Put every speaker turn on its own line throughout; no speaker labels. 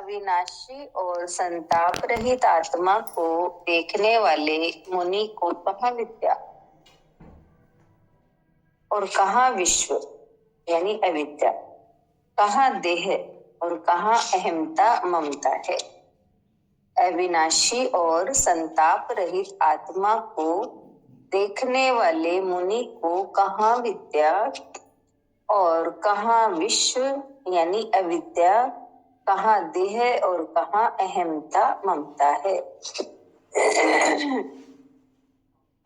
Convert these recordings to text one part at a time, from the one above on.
अविनाशी और संताप रहित आत्मा को देखने वाले मुनि को कहाँ विद्या और कहाँ विश्व यानी अविद्या, कहाँ देह और कहाँ अहमता ममता है। अविनाशी और संताप रहित आत्मा को देखने वाले मुनि को कहाँ विद्या और कहाँ विश्व यानी अविद्या, कहाँ देह और कहाँ अहमता ममता है।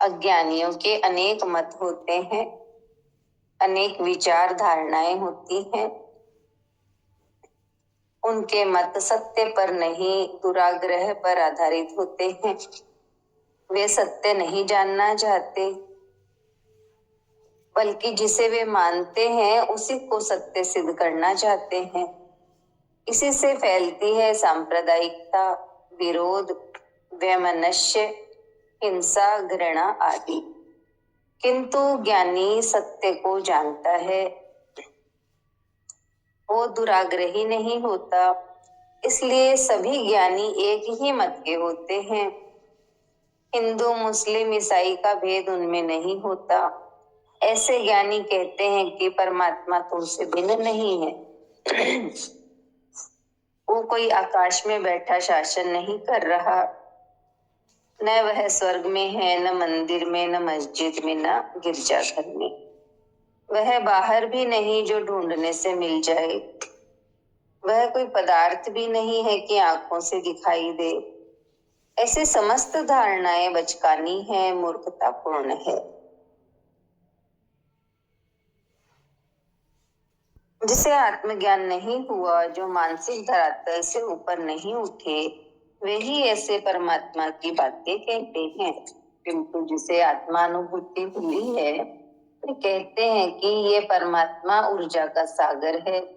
अज्ञानियों के अनेक मत होते हैं, अनेक विचार धारणाएं होती हैं। उनके मत सत्य पर नहीं, दुराग्रह पर आधारित होते हैं। वे सत्य नहीं जानना चाहते, बल्कि जिसे वे मानते हैं उसी को सत्य सिद्ध करना चाहते हैं। इसी से फैलती है सांप्रदायिकता, विरोध, वैमनस्य, हिंसा, घृणा आदि। किंतु ज्ञानी सत्य को जानता है, वो दुराग्रही नहीं होता। इसलिए सभी ज्ञानी एक ही मत के होते हैं। हिंदू, मुस्लिम, ईसाई का भेद उनमें नहीं होता। ऐसे ज्ञानी कहते हैं कि परमात्मा तुमसे भिन्न नहीं है। वो कोई आकाश में बैठा शासन नहीं कर रहा, न वह स्वर्ग में है, न मंदिर में, न मस्जिद में, न गिरजाघर में। वह बाहर भी नहीं जो ढूंढने से मिल जाए। वह कोई पदार्थ भी नहीं है कि आंखों से दिखाई दे। ऐसे समस्त धारणाएं बचकानी है, मूर्खतापूर्ण है। जिसे आत्मज्ञान नहीं हुआ, जो मानसिक धरातल से ऊपर नहीं उठे, वे ही ऐसे परमात्मा की बातें कहते हैं। किंतु जिसे आत्मानुभूति हुई है, वे कहते हैं कि ये परमात्मा ऊर्जा का सागर है।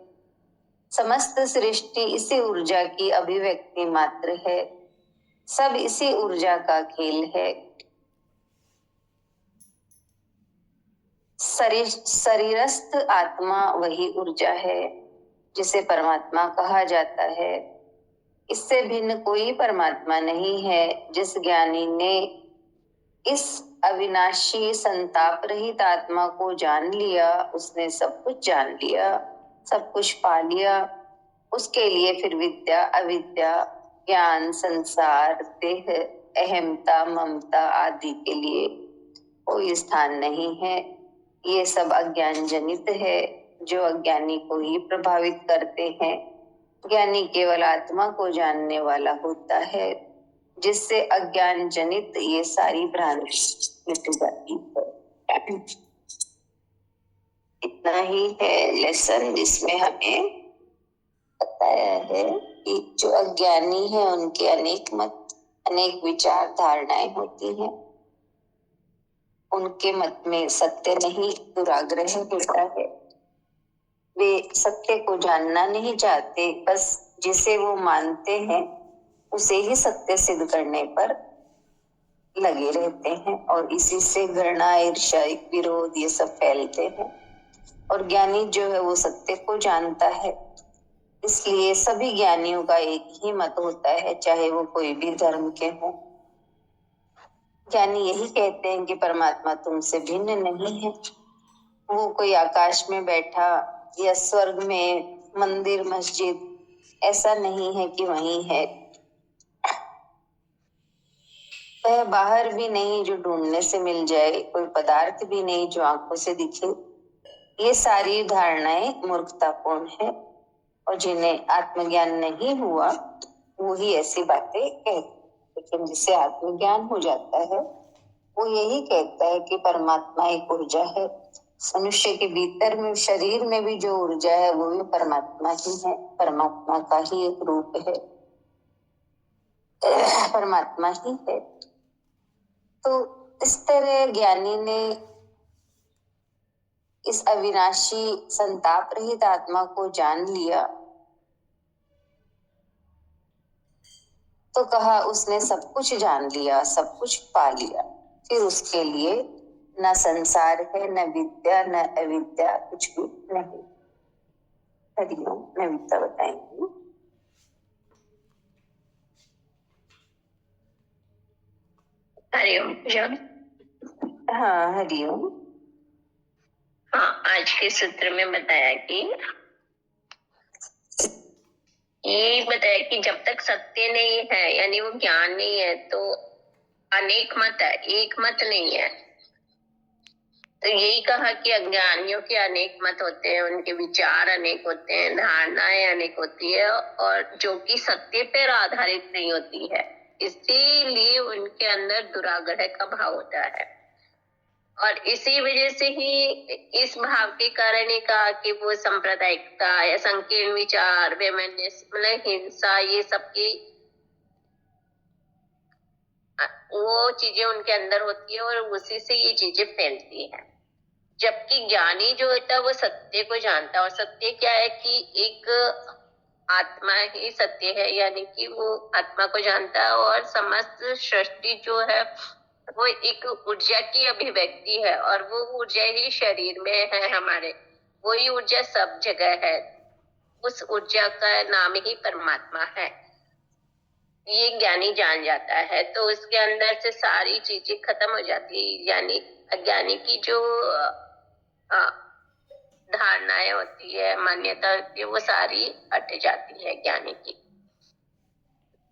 समस्त सृष्टि इसी ऊर्जा की अभिव्यक्ति मात्र है। सब इसी ऊर्जा का खेल है। शरीरस्थ आत्मा वही ऊर्जा है जिसे परमात्मा कहा जाता है। इससे भिन्न कोई परमात्मा नहीं है। जिस ज्ञानी ने इस अविनाशी संताप रहित आत्मा को जान लिया, उसने सब कुछ जान लिया, सब कुछ पा लिया। उसके लिए फिर विद्या, अविद्या, ज्ञान, संसार, देह, अहमता, ममता आदि के लिए कोई स्थान नहीं है। ये सब अज्ञान जनित है, जो अज्ञानी को ही प्रभावित करते हैं। ज्ञानी केवल आत्मा को जानने वाला होता है, जिससे अज्ञान जनित ये सारी भ्रांति मिट जाती है। इतना ही है लेसन, जिसमें हमें बताया है कि जो अज्ञानी है उनके अनेक मत, अनेक विचार धारणाएं होती हैं। उनके मत में सत्य नहीं, दुराग्रह होता है। वे सत्य को जानना नहीं चाहते, बस जिसे वो मानते हैं उसे ही सत्य सिद्ध करने पर लगे रहते हैं। और इसी से घृणा, ईर्ष्या, विरोध ये सब फैलते हैं। और ज्ञानी जो है वो सत्य को जानता है। इसलिए सभी ज्ञानियों का एक ही मत होता है, चाहे वो कोई भी धर्म के हों। ज्ञानी यही कहते हैं कि परमात्मा तुमसे भिन्न नहीं है। वो कोई आकाश में बैठा या स्वर्ग में, मंदिर, मस्जिद, ऐसा नहीं है कि वही है। वह बाहर भी नहीं जो ढूंढने से मिल जाए, कोई पदार्थ भी नहीं जो आंखों से दिखे। ये सारी धारणाएं मूर्खतापूर्ण है। और जिन्हें आत्मज्ञान नहीं हुआ वो ही ऐसी बातें कहते। लेकिन जिसे आत्मज्ञान हो जाता है वो यही कहता है कि परमात्मा एक ऊर्जा है। मनुष्य के भीतर में, शरीर में भी जो ऊर्जा है वो भी परमात्मा ही है, परमात्मा का ही एक रूप है, परमात्मा ही है। तो इस तरह ज्ञानी ने इस अविनाशी संताप रहित आत्मा को जान लिया, तो कहा उसने सब कुछ जान लिया, सब कुछ पा लिया। फिर उसके लिए न संसार है, न विद्या, न अविद्या, कुछ भी नहीं। हरिओम। मैं विद्या बताएंगी।
जब
हाँ, हरिओम।
हाँ, आज के सूत्र में बताया कि ये बताया कि जब तक सत्य नहीं है, यानी वो ज्ञान नहीं है, तो अनेक मत है, एक मत नहीं है। तो यही कहा कि अज्ञानियों के अनेक मत होते हैं, उनके विचार अनेक होते हैं, धारणाएं अनेक होती है, और जो कि सत्य पर आधारित नहीं होती है, इसीलिए उनके अंदर दुराग्रह का भाव होता है। और इसी वजह से ही इस भाव के कारण ही कहा कि वो सांप्रदायिकता या संकीर्ण विचार, वैमनस्य, मतलब हिंसा, ये सबकी वो चीजें उनके अंदर होती है और उसी से ये चीजें फैलती हैं। जबकि ज्ञानी जो होता है वो सत्य को जानता है, और सत्य क्या है कि एक आत्मा ही सत्य है, यानी कि वो आत्मा को जानता है, और समस्त सृष्टि जो है वो एक ऊर्जा की अभिव्यक्ति है, और वो ऊर्जा ही शरीर में है हमारे, वही ऊर्जा सब जगह है, उस ऊर्जा का नाम ही परमात्मा है। ये ज्ञानी जान जाता है, तो उसके अंदर से सारी चीजें खत्म हो जाती है, यानी अज्ञानी की जो धारणाएं होती है, मान्यता होती है, वो सारी हट जाती है ज्ञानी की।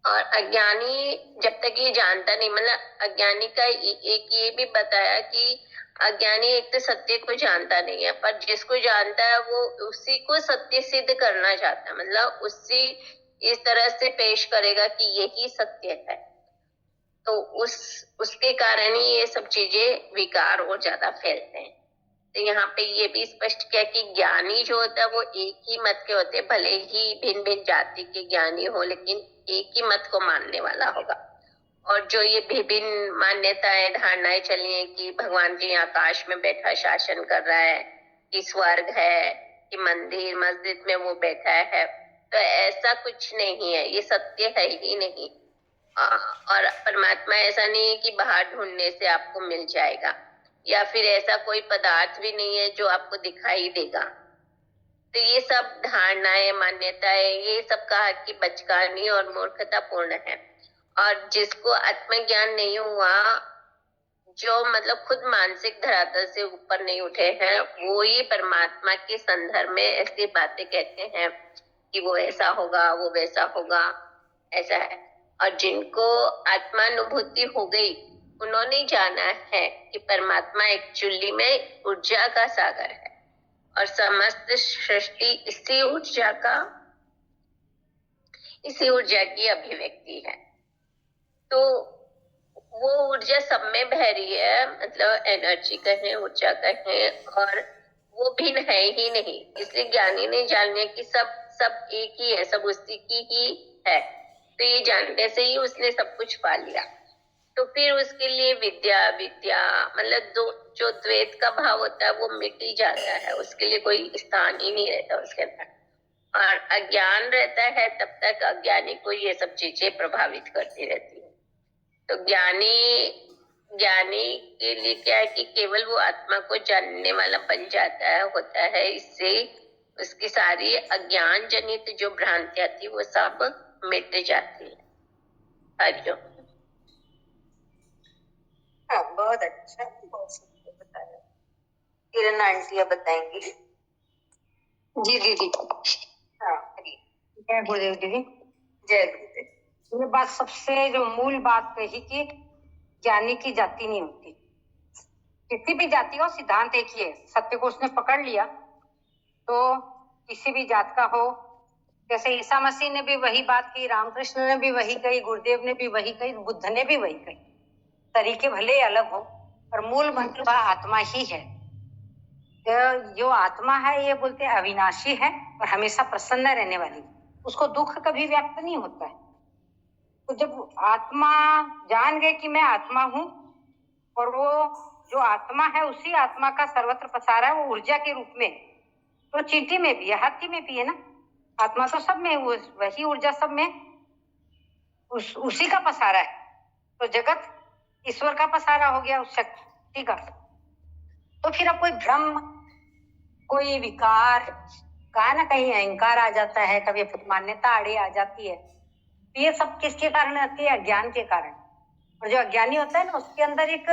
और अज्ञानी जब तक ये जानता नहीं, मतलब अज्ञानी का एक ये भी बताया कि अज्ञानी एक तो सत्य को जानता नहीं है, पर जिसको जानता है वो उसी को सत्य सिद्ध करना चाहता है, मतलब उसी इस तरह से पेश करेगा कि यही सत्य है। तो उसके कारण ही ये सब चीजें विकार और ज्यादा फैलते हैं। तो यहाँ पे ये भी स्पष्ट किया कि ज्ञानी जो होता है वो एक ही मत के होते हैं, भले ही भिन्न भिन्न जाति के ज्ञानी हो, लेकिन एक ही मत को मानने वाला होगा। और जो ये विभिन्न मान्यताएं, धारणाएं चली है कि भगवान जी आकाश में बैठा शासन कर रहा है, कि स्वर्ग है, कि मंदिर मस्जिद में वो बैठा है, तो ऐसा कुछ नहीं है, ये सत्य है ही नहीं। और परमात्मा ऐसा नहीं है कि बाहर ढूंढने से आपको मिल जाएगा, या फिर ऐसा कोई पदार्थ भी नहीं है जो आपको दिखाई देगा। तो ये सब धारणाएं, मान्यताएं, ये सब कहा कि बचकानी और मूर्खतापूर्ण है। और जिसको आत्मज्ञान नहीं हुआ, जो मतलब खुद मानसिक धरातल से ऊपर नहीं उठे हैं, वो ही परमात्मा के संदर्भ में ऐसी बातें कहते हैं कि वो ऐसा होगा, वो वैसा होगा, ऐसा है। और जिनको आत्मानुभूति हो गई, उन्होंने जाना है कि परमात्मा एक्चुअली में ऊर्जा का सागर है, और समस्त सृष्टि इसी ऊर्जा की अभिव्यक्ति है। तो वो ऊर्जा सब में बह रही है, मतलब एनर्जी कहें, ऊर्जा कहें, और वो भिन्न है ही नहीं। इसलिए ज्ञानी ने जान लिया कि सब एक ही है, सब उसी की ही है। तो ये जानने से ही उसने सब कुछ पा लिया। तो फिर उसके लिए विद्या मतलब जो द्वैत का भाव होता है वो मिट ही जाता है, उसके लिए कोई स्थान ही नहीं रहता उसके अंदर। और अज्ञान रहता है तब तक अज्ञानी को ये सब चीजें प्रभावित करती रहती है। तो ज्ञानी के लिए क्या है कि केवल वो आत्मा को जानने वाला बन जाता है, होता है। इससे उसकी सारी अज्ञान जनित जो भ्रांतियां थी वो सब मिट जाती है। हरिओम।
हाँ, बहुत अच्छा, बहुत सुंदर बताया। किरण आंटी अब बताएंगी।
जी दीदी।
हाँ,
जय गुरुदेव दीदी।
जय गुरुदेव।
ये बात सबसे जो मूल बात कही कि ज्ञानी की जाति नहीं होती, किसी भी जाति का सिद्धांत एक ही है। सत्य को उसने पकड़ लिया तो किसी भी जात का हो, जैसे ईसा मसीह ने भी वही बात की, रामकृष्ण ने भी वही कही, गुरुदेव ने भी वही कही, बुद्ध ने भी वही कही। तरीके भले अलग हो पर मूल मंत्र वह आत्मा ही है। जो आत्मा है ये बोलते हैं अविनाशी है और हमेशा प्रसन्न रहने वाली, उसको दुख कभी व्याप्त नहीं होता है। तो जब आत्मा जान गए कि मैं आत्मा हूं, और वो जो आत्मा है उसी आत्मा का सर्वत्र पसारा है, वो ऊर्जा के रूप में, तो चींटी में भी है, हाथी में भी है ना, आत्मा तो सब में, वही ऊर्जा सब में उसी का पसारा है। तो जगत ईश्वर का पसारा हो गया उस शक्ति का। तो फिर अब कोई भ्रम, कोई विकार, कहा ना कहीं अहंकार आ जाता है, कभी मान्यता आड़े आ जाती है, तो ये सब किसके कारण आती है? अज्ञान के कारण। और जो अज्ञानी होता है ना, उसके अंदर एक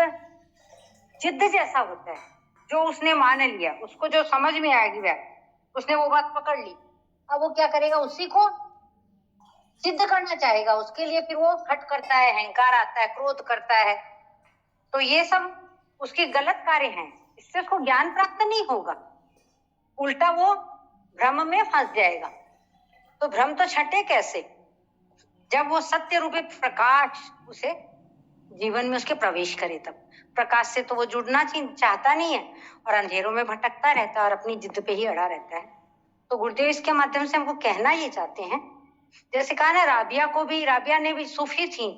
जिद्द जैसा होता है। जो उसने मान लिया, उसको जो समझ में आएगी वह, उसने वो बात पकड़ ली, अब वो क्या करेगा, उसी को सिद्ध करना चाहेगा। उसके लिए फिर वो हट करता है, अहंकार आता है, क्रोध करता है। तो ये सब उसके गलत कार्य हैं, इससे उसको ज्ञान प्राप्त नहीं होगा, उल्टा वो भ्रम में फंस जाएगा। तो भ्रम तो छटे कैसे, जब वो सत्य रूपी प्रकाश उसे जीवन में उसके प्रवेश करे। तब प्रकाश से तो वो जुड़ना चाहता नहीं है और अंधेरों में भटकता रहता है और अपनी जिद पे ही अड़ा रहता है। तो गुरुदेव इसके माध्यम से हमको कहना ये चाहते हैं, जैसे कहा ना, राबिया ने भी सूफी थी,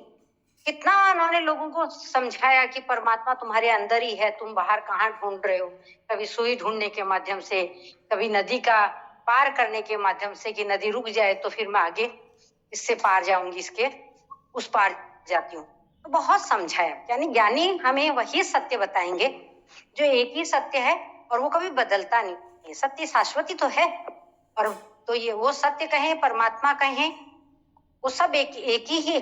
कितना उन्होंने लोगों को समझाया कि परमात्मा तुम्हारे अंदर ही है, तुम बाहर कहाँ ढूंढ रहे हो। कभी सुई ढूंढने के माध्यम से, कभी नदी का पार करने के माध्यम से कि नदी रुक जाए तो फिर मैं आगे इससे पार जाऊंगी, इसके उस पार जाती हूँ। तो बहुत समझाया। यानी ज्ञानी हमें वही सत्य बताएंगे जो एक ही सत्य है और वो कभी बदलता नहीं है। सत्य शाश्वती तो है, और तो ये वो सत्य कहें, परमात्मा कहें, वो सब एक ही है।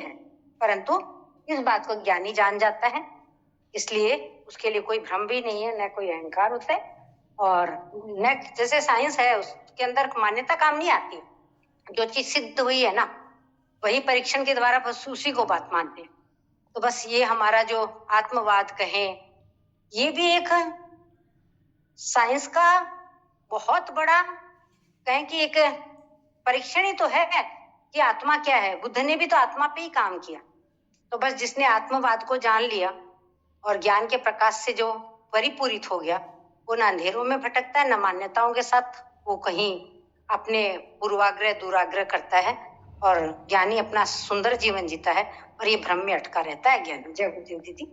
परंतु इस बात को ज्ञानी जान जाता है, इसलिए उसके लिए कोई भ्रम भी नहीं है, न कोई अहंकार होता है, और न जैसे साइंस है उसके अंदर मान्यता काम नहीं आती। जो चीज सिद्ध हुई है ना, वही परीक्षण के द्वारा बस उसी को बात मानते हैं। तो बस ये हमारा जो आत्मवाद कहें, ये भी एक साइंस का बहुत बड़ा कहें कि एक परीक्षण ही तो है कि आत्मा क्या है। बुद्ध ने भी तो आत्मा पे ही काम किया। तो बस जिसने आत्मवाद को जान लिया और ज्ञान के प्रकाश से जो परिपूरित हो गया, वो न अंधेरों में भटकता है, न मान्यताओं के साथ वो कहीं अपने पूर्वाग्रह दुराग्रह करता है, और ज्ञानी अपना सुंदर जीवन जीता है और ये भ्रम में अटका रहता है ज्ञानी। जय गुरुदेव दीदी।